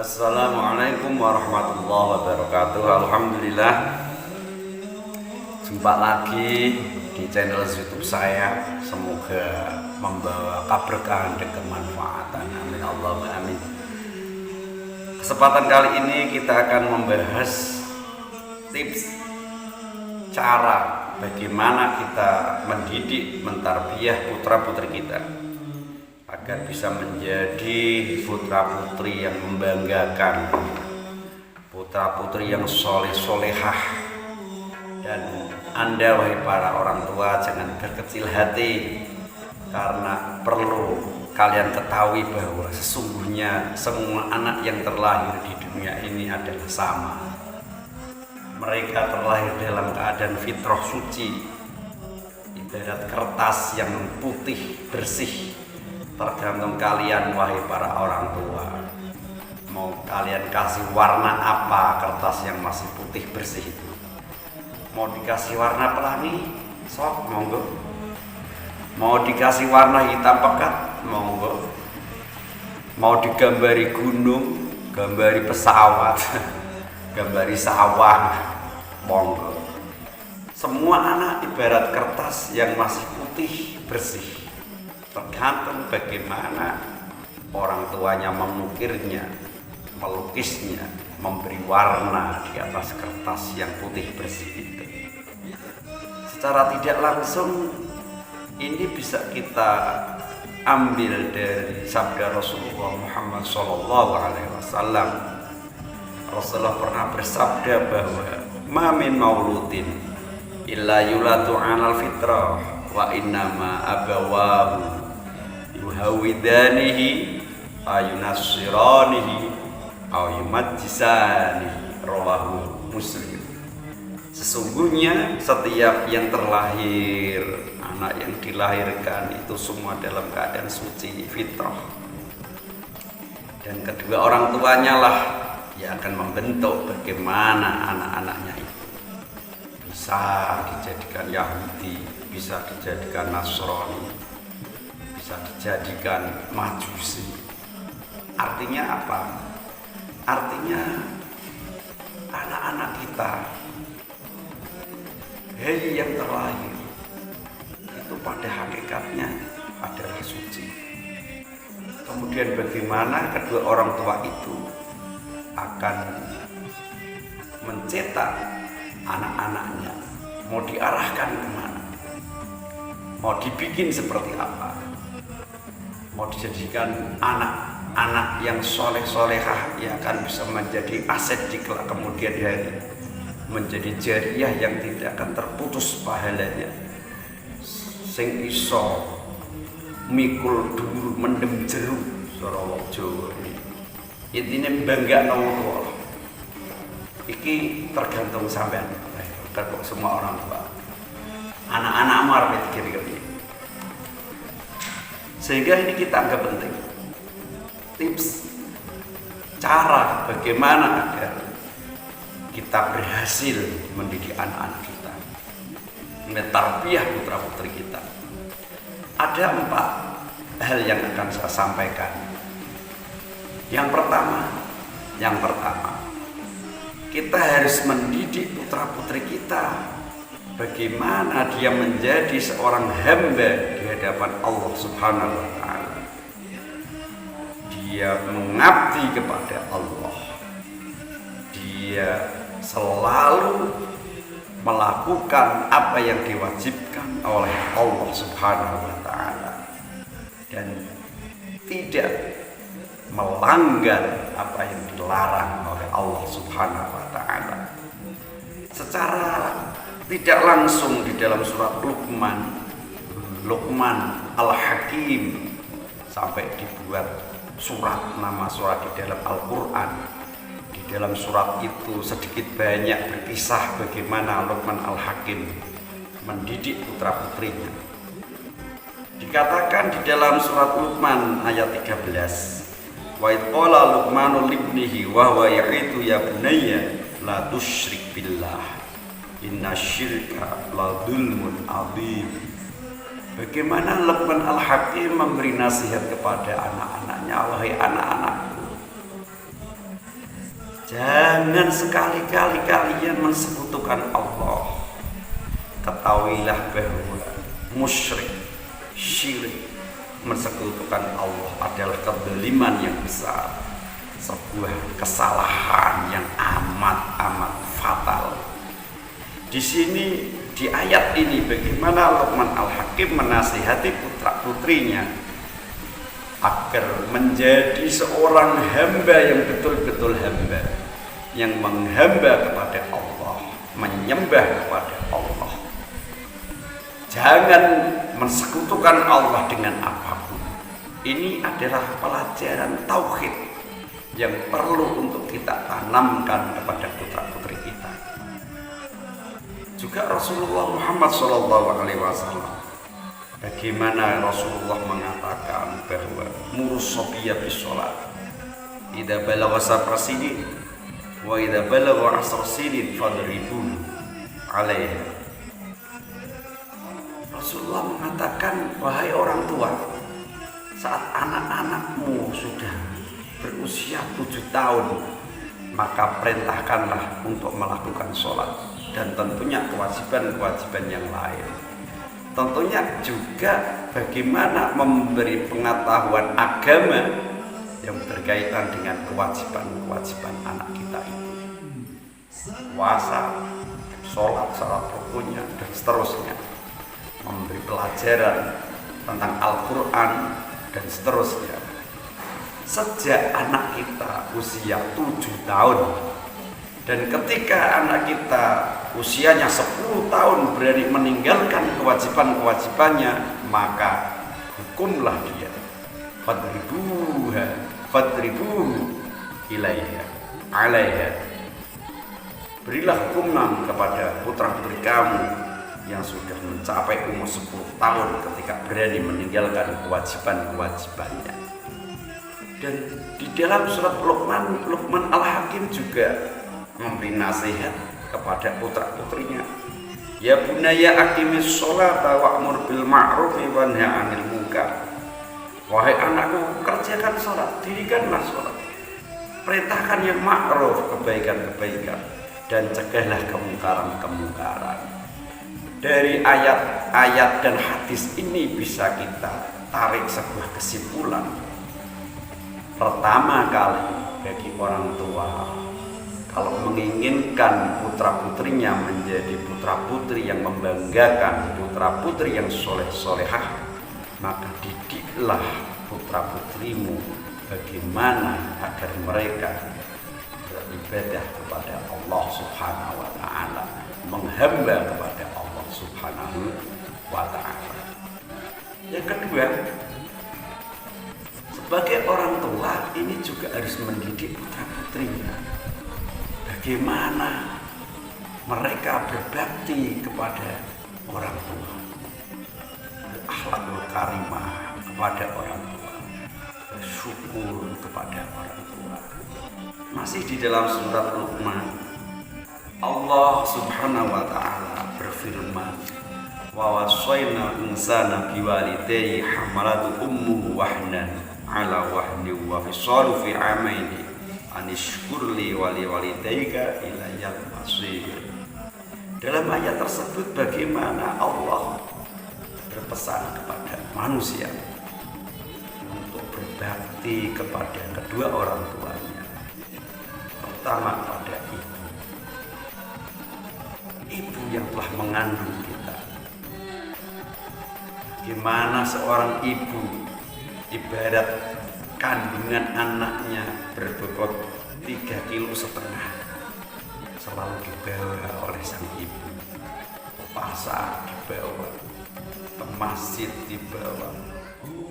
Assalamualaikum warahmatullahi wabarakatuh. Alhamdulillah, jumpa lagi di channel YouTube saya. Semoga membawa keberkahan dan kemanfaatan. Amin Allahumma amin. Kesempatan kali ini kita akan membahas tips cara bagaimana kita mendidik, mentarbiyah putra-putri kita agar bisa menjadi putra-putri yang membanggakan, putra-putri yang soleh-solehah. Dan Anda, wahai para orang tua, jangan berkecil hati, karena perlu kalian ketahui bahwa sesungguhnya semua anak yang terlahir di dunia ini adalah sama. Mereka terlahir dalam keadaan fitrah suci, ibarat kertas yang putih bersih. Tergantung kalian, wahai para orang tua, mau kalian kasih warna apa kertas yang masih putih bersih itu. Mau dikasih warna pelangi, sok monggo. Mau dikasih warna hitam pekat, monggo. Mau digambari gunung, gambari pesawat, gambari sawah, monggo. Semua anak ibarat kertas yang masih putih bersih. Tergantung bagaimana orang tuanya mengukirnya, melukisnya, memberi warna di atas kertas yang putih bersih itu. Secara tidak langsung ini bisa kita ambil dari sabda Rasulullah Muhammad SAW. Rasulullah pernah bersabda bahwa ma min mauludin illa yulatu 'alal fitrah wa innama abawahu yuhawidanihi ayunassiranihi ayumajjisanihi, rawahu Muslim. Sesungguhnya setiap yang terlahir, anak yang dilahirkan itu semua dalam keadaan suci fitrah, dan kedua orang tuanya lah yang akan membentuk bagaimana anak-anaknya itu bisa dijadikan Yahudi, bisa dijadikan Nasrani, bisa dijadikan Majusi. Artinya apa? Artinya anak-anak kita, hei yang terlahir itu pada hakikatnya adalah suci. Kemudian bagaimana kedua orang tua itu akan mencetak anak-anaknya, mau diarahkan kemana, mau dibikin seperti apa, mau dijadikan anak-anak yang soleh-solehah yang akan bisa menjadi aset di kelak kemudian hari, menjadi jariah yang tidak akan terputus pahalanya, sing iso mikul dulu mendem jeruk Sarawak Jawa ini. Intinya bangga nomor iki tergantung sampean, tergantung semua orang tua. Anak-anak marah kira-kira. Sehingga ini kita anggap penting. Tips cara bagaimana agar kita berhasil mendidik anak-anak kita, mentarbiyah putra-putri kita. Ada 4 hal yang akan saya sampaikan. Yang pertama, kita harus mendidik putra-putri kita bagaimana dia menjadi seorang hamba di hadapan Allah Subhanahu wa ta'ala. Dia mengabdi kepada Allah. Dia selalu melakukan apa yang diwajibkan oleh Allah Subhanahu wa ta'ala dan tidak melanggar apa yang dilarang oleh Allah Subhanahu wa ta'ala. Secara tidak langsung di dalam surat Luqman Al-Hakim, sampai dibuat surat, nama surat di dalam Al-Quran. Di dalam surat itu sedikit banyak berkisah bagaimana Luqman Al-Hakim mendidik putra-putrinya. Dikatakan di dalam surat Luqman ayat 13, wa idh qala Luqmanu libnihi wa huwa ya'idu ya bunayya la tusyrik billah innasyirka la dzulmun adzim. Bagaimana Luqman Al-Hakim memberi nasihat kepada anak-anaknya, wahai anak-anakku, Jangan sekali-kali kalian mensekutukan Allah. Ketahuilah bahwa musyrik, syirik, mensekutukan Allah adalah kezaliman yang besar, sebuah kesalahan yang amat fatal. Di sini, di ayat ini, bagaimana Luqman Al-Hakim menasihati putra-putrinya agar menjadi seorang hamba yang betul-betul hamba, yang menghamba kepada Allah, menyembah kepada Allah. Jangan mensekutukan Allah dengan apapun. Ini adalah pelajaran tauhid yang perlu untuk kita tanamkan kepada putra-putri kita. Juga Rasulullah Muhammad SAW, bagaimana Rasulullah mengatakan bahwa murus sobiyya bis sholat idza balagha sab'a sinin wa idza balagha 'ashra sinin fadribuhu 'alaiha. Rasulullah mengatakan, wahai orang tua, saat anak-anakmu sudah berusia 7 tahun, maka perintahkanlah untuk melakukan sholat, dan tentunya kewajiban-kewajiban yang lain. Tentunya juga bagaimana memberi pengetahuan agama yang berkaitan dengan kewajiban-kewajiban anak kita itu. Puasa, sholat, syarat rukunnya, dan seterusnya. Memberi pelajaran tentang Al-Quran dan seterusnya. Sejak anak kita usia 7 tahun, dan ketika anak kita usianya 10 tahun berani meninggalkan kewajiban-kewajibannya, maka hukumlah dia. Fadribuhu ilaiha 'alaiha. Berilah hukuman kepada putra-putri kamu yang sudah mencapai umur 10 tahun ketika berani meninggalkan kewajiban-kewajibannya. Dan di dalam surat Luqman Al-Hakim juga memberi nasihat kepada putra-putrinya. Ya bunayya aqimis sholata wa'mur bil ma'rufi wanha 'anil munkar. Wahai anakku, kerjakan sholat, dirikanlah sholat. Perintahkan yang ma'ruf, kebaikan-kebaikan, dan cegahlah kemungkaran-kemungkaran. Dari ayat-ayat dan hadis ini bisa kita tarik sebuah kesimpulan. Pertama kali, bagi orang tua, kalau menginginkan putra-putrinya menjadi putra-putri yang membanggakan, putra-putri yang soleh-solehah, maka didiklah putra-putrimu bagaimana agar mereka beribadah kepada Allah Subhanahu wa Ta'ala, menghamba kepada Allah Subhanahu wa Ta'ala. Yang kedua, sebagai orang tua ini juga harus mendidik putra-putrinya bagaimana mereka berbakti kepada orang tua, akhlakul karimah kepada orang tua, bersyukur kepada orang tua. Masih di dalam surat Luqman, Allah Subhanahu wa Ta'ala berfirman, wa wasaina insana biwalidayhi hamalatu ummuhu wahnan ala wahni wa fisalu fi amaini anishkurli wali walidayka ilayal masir. Dalam ayat tersebut bagaimana Allah berpesan kepada manusia untuk berbakti kepada kedua orang tuanya. Pertama kepada ibu yang telah mengandung kita. Gimana seorang ibu ibarat kandungan anaknya berbobot 3,5 kilo, selalu dibawa oleh sang ibu. Ke pasar dibawa, ke masjid dibawa,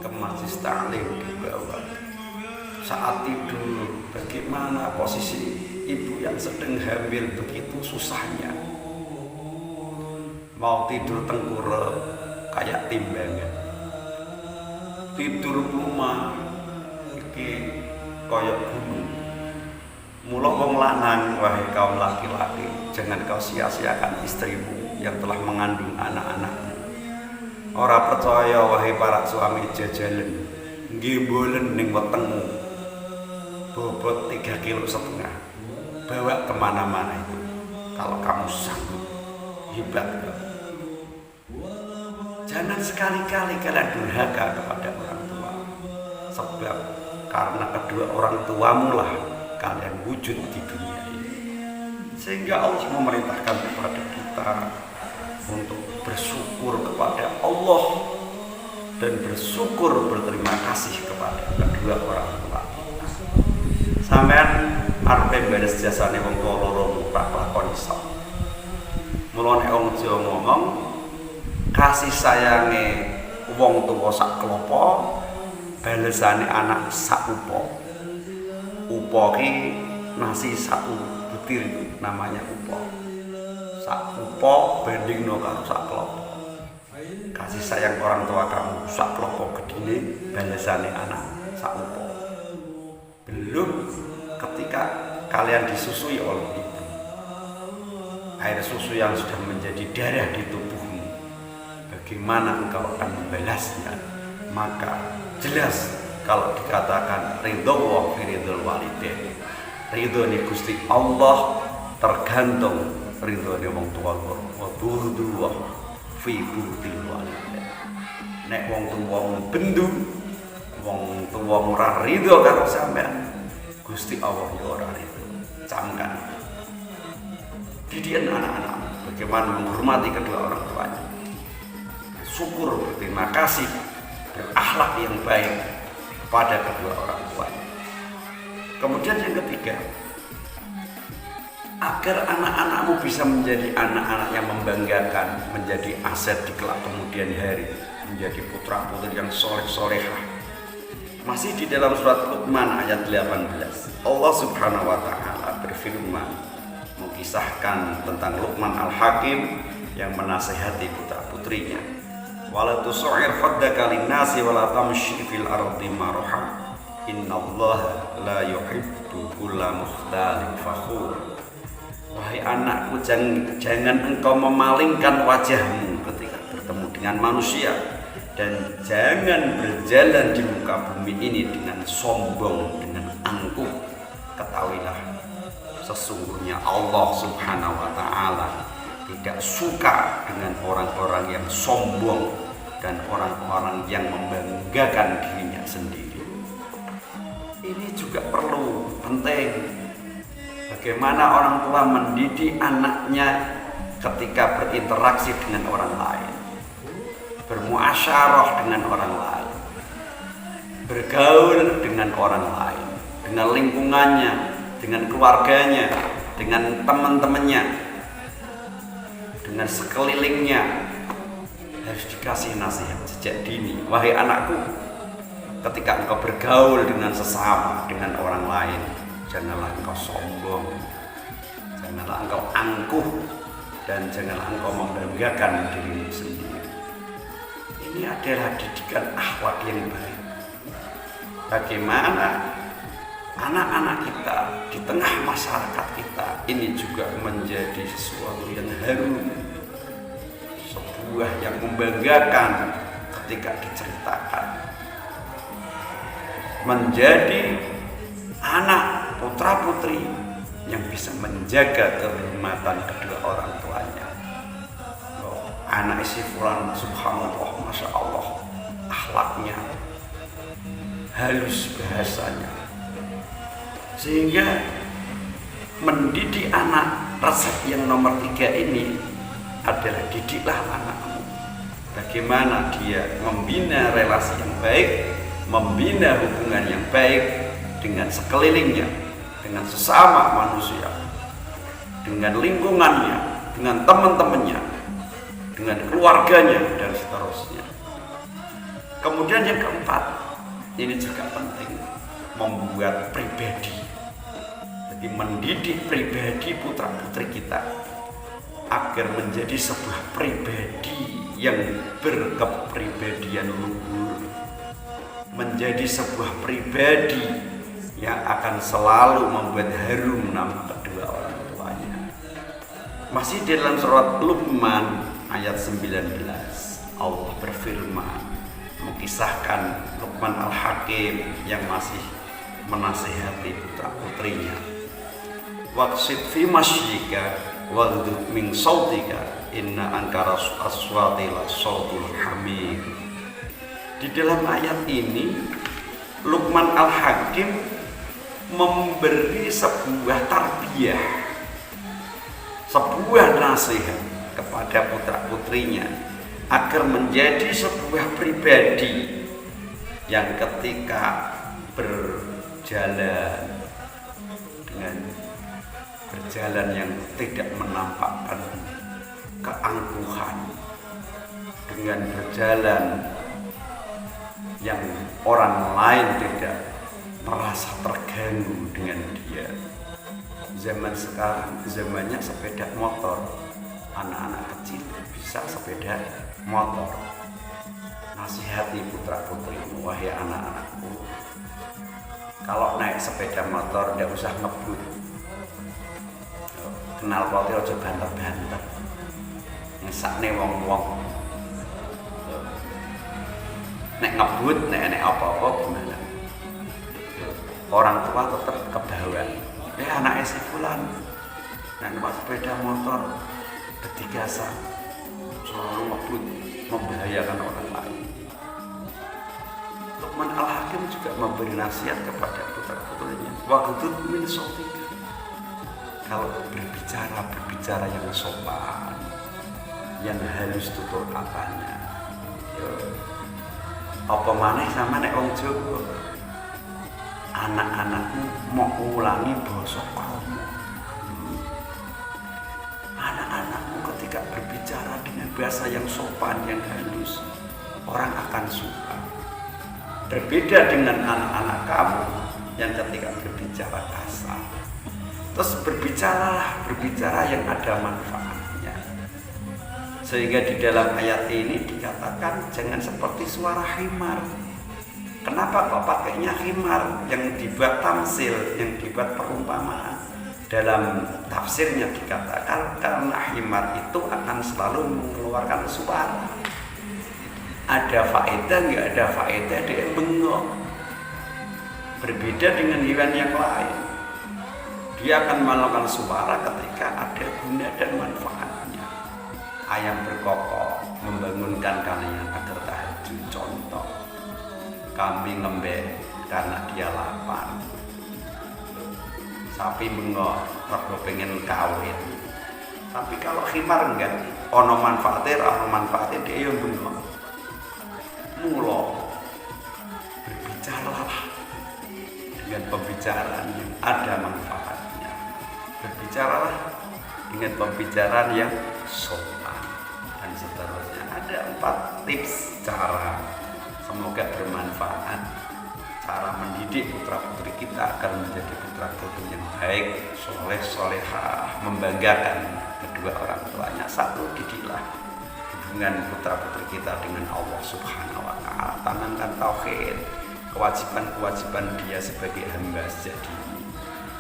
ke majlis taklim dibawa. Saat tidur, bagaimana posisi ibu yang sedang hamil begitu susahnya. Mau tidur tengkurap kayak timbangan. Tidur rumah iki kayak gunung. Mula wong lanang, wahai kaum laki-laki, jangan kau sia-siakan istrimu yang telah mengandung anak-anakmu. Ora percaya wahai para suami jajalan, nggih mbolen ning wetengmu bobot 3,5 kilo. bawa kemana-mana itu. Kalau kamu sanggup, hebat. Jangan sekali-kali kalian durhaka kepada orang tua. Sebab karena kedua orang tuamu lah kalian wujud di dunia ini. Sehingga Allah memerintahkan kepada kita untuk bersyukur kepada Allah dan bersyukur berterima kasih kepada kedua orang tua. Sampean arep beres jasane wong tuwa loro mutak lakon iso. Mulane wong Jawa ngomong kasih sayange wong tuwa sak klopo, balesane anak sak upo. Upo ki nasi satu butir namanya upo. Sak upo bandingno karo sak klopo. Kasih sayang orang tua kamu sak klopo gedine, balesane anak sak upo. Belum ketika kalian disusui oleh ibu, air susu yang sudah menjadi darah di tubuhmu, bagaimana engkau akan membalasnya? Maka jelas kalau dikatakan ridho wa fi ridhol walidain, ridho ni Gusti Allah tergantung ridho ni wong tua loro, wa burdu wa fi burdil walidain. Nek wong tua bendu, wong tua ora ridho karo sampean, Gusti Allah ya ora ridho. Camkan didikan anak-anak bagaimana menghormati kedua orang tuanya, syukur, berterima kasih, berakhlak yang baik pada kedua orang tuanya. Kemudian yang ketiga, agar anak-anakmu bisa menjadi anak-anak yang membanggakan, menjadi aset di kelak kemudian hari, menjadi putra-putri yang soleh-solehah. Masih di dalam surat Luqman ayat 18, Allah Subhanahu wa taala berfirman mengisahkan tentang Luqman Al-Hakim yang menasihati putra-putrinya. Wala tusu'ir khaddaka lin-nasi wala tamshi fil ardi maraha. Innallaha la yuhibbu kulla mukhtalin fakhur. Wahai anakku, jangan engkau memalingkan wajahmu ketika bertemu dengan manusia, dan jangan berjalan di muka bumi ini dengan sombong, dengan angkuh. Ketahuilah, sesungguhnya Allah Subhanahu wa taala tidak suka dengan orang-orang yang sombong dan orang-orang yang membanggakan dirinya sendiri. Ini juga perlu, penting. Bagaimana orang tua mendidik anaknya ketika berinteraksi dengan orang lain, bermuasyarah dengan orang lain, bergaul dengan orang lain, dengan lingkungannya, dengan keluarganya, dengan teman-temannya, dengan sekelilingnya. Harus dikasih nasihat sejak dini. Wahai anakku, ketika engkau bergaul dengan sesama, dengan orang lain, janganlah engkau sombong, janganlah engkau angkuh, dan janganlah engkau membanggakan dirimu sendiri. Ini adalah didikan akhlak yang baik. Bagaimana anak-anak kita di tengah masyarakat kita ini juga menjadi sesuatu yang harum, sebuah yang membanggakan ketika diceritakan. Menjadi anak putra-putri yang bisa menjaga kehormatan kedua orang tuanya. Anak isi fulan, subhanallah, masya Allah, akhlaknya halus bahasanya, sehingga mendidik anak. Resep yang nomor 3 ini adalah didiklah anakmu bagaimana dia membina relasi yang baik, membina hubungan yang baik dengan sekelilingnya, dengan sesama manusia, dengan lingkungannya, dengan teman-temannya, dengan keluarganya, dan seterusnya. Kemudian yang keempat, ini juga penting, membuat pribadi. Jadi mendidik pribadi putra-putri kita agar menjadi sebuah pribadi yang berkepribadian luhur, menjadi sebuah pribadi yang akan selalu membuat harum nama kedua orang tuanya. Masih dalam surat Luqman ayat 19, Allah berfirman mengisahkan Luqman Al-Hakim yang masih menasihati putra-putrinya. waqsid fi masyrika waghdud min sautika inna ankara aswati la sautul hamir. Di dalam ayat ini Luqman Al-Hakim memberi sebuah tarbiyah, sebuah nasihat kepada putra-putrinya agar menjadi sebuah pribadi yang ketika berjalan yang tidak menampakkan keangkuhan, dengan berjalan yang orang lain tidak merasa terganggu dengan dia. Zaman sekarang zamannya sepeda motor, anak-anak kecil bisa sepeda motor. Nasihati putra-putrimu, wahai anak-anakku, kalau naik sepeda motor tidak usah ngebut, kenal potnya aja banter-banter, ngesakne wong-wong. Nek ngebut, nek apa-apa gimana? Orang tua tetap kebawa. Anaknya si fulan, nek numpak sepeda motor bertigasan, selalu ngebut, membahayakan orang lain. Luqman Al-Hakim juga memberi nasihat kepada putra-putrinya, waghdud min sautika. Kalau berbicara yang sopan, yang halus tutur katanya. Apa maneh sama nek wong Jawa, anak-anakmu mau ulangi basa kamu. Anak-anakmu ketika berbicara dengan bahasa yang sopan, yang halus, orang akan suka. Berbeda dengan anak-anak kamu yang ketika berbicara kasar. Terus berbicara yang ada manfaatnya. Sehingga di dalam ayat ini dikatakan jangan seperti suara himar. Kenapa kok pakainya himar? Yang dibuat tamsil, yang dibuat perumpamaan. Dalam tafsirnya dikatakan karena himar itu akan selalu mengeluarkan suara. Ada faedah, nggak ada faedah, dia bengong. Berbeda dengan hewan yang lain, dia akan melakukan suara ketika ada guna dan manfaatnya. Ayam berkokok membangunkan kalian agar tahajud, contoh. Kambing lembek karena dia lapar. Sapi bengok mergo pengen kawin. Tapi kalau khimar enggak, ono manfaatnya dia yang bengok. Mula berbicaralah dengan pembicaraan yang ada manfaatnya. Berbicaralah dengan pembicaraan yang sopan dan seterusnya. Ada 4 tips cara, semoga bermanfaat, cara mendidik putra-putri kita agar menjadi putra-putri yang baik, soleh, solehah, membanggakan kedua orang tuanya. 1, didiklah hubungan putra-putri kita dengan Allah Subhanahu wa Ta'ala. Tanamkan tauhid, kewajiban-kewajiban dia sebagai hamba sejati.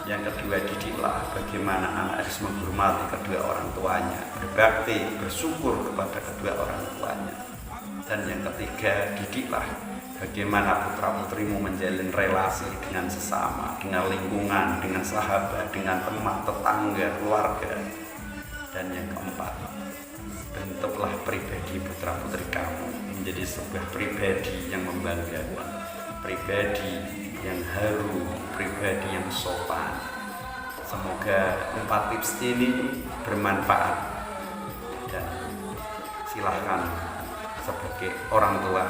Yang kedua, didiklah bagaimana anak harus menghormati kedua orang tuanya, berbakti, bersyukur kepada kedua orang tuanya. Dan yang ketiga, didiklah bagaimana putra-putrimu menjalin relasi dengan sesama, dengan lingkungan, dengan sahabat, dengan teman, tetangga, keluarga. Dan yang keempat, bentuklah pribadi putra-putri kamu menjadi sebuah pribadi yang membanggakan, pribadi yang haru, pribadi yang sopan. Semoga 4 tips ini bermanfaat dan silahkan sebagai orang tua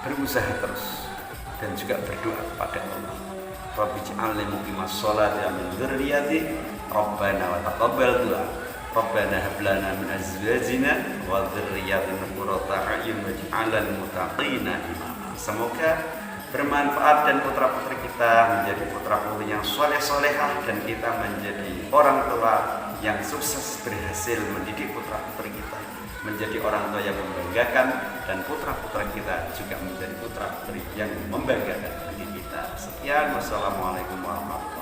berusaha terus dan juga berdoa kepada Allah. Rabbi ij'alni muqimas sholati wa min dzurriyyati Rabbana wa taqabbal du'a. Rabbana hab lana min azwajina wa dzurriyyatina qurrata a'yun waj'alna lil muttaqina imama. Semoga bermanfaat dan putra-putri kita menjadi putra-putri yang soleh-solehah dan kita menjadi orang tua yang sukses berhasil mendidik putra-putri kita menjadi orang tua yang membanggakan dan putra-putra kita juga menjadi putra-putri yang membanggakan bagi kita. Sekian, wassalamualaikum warahmatullahi wabarakatuh.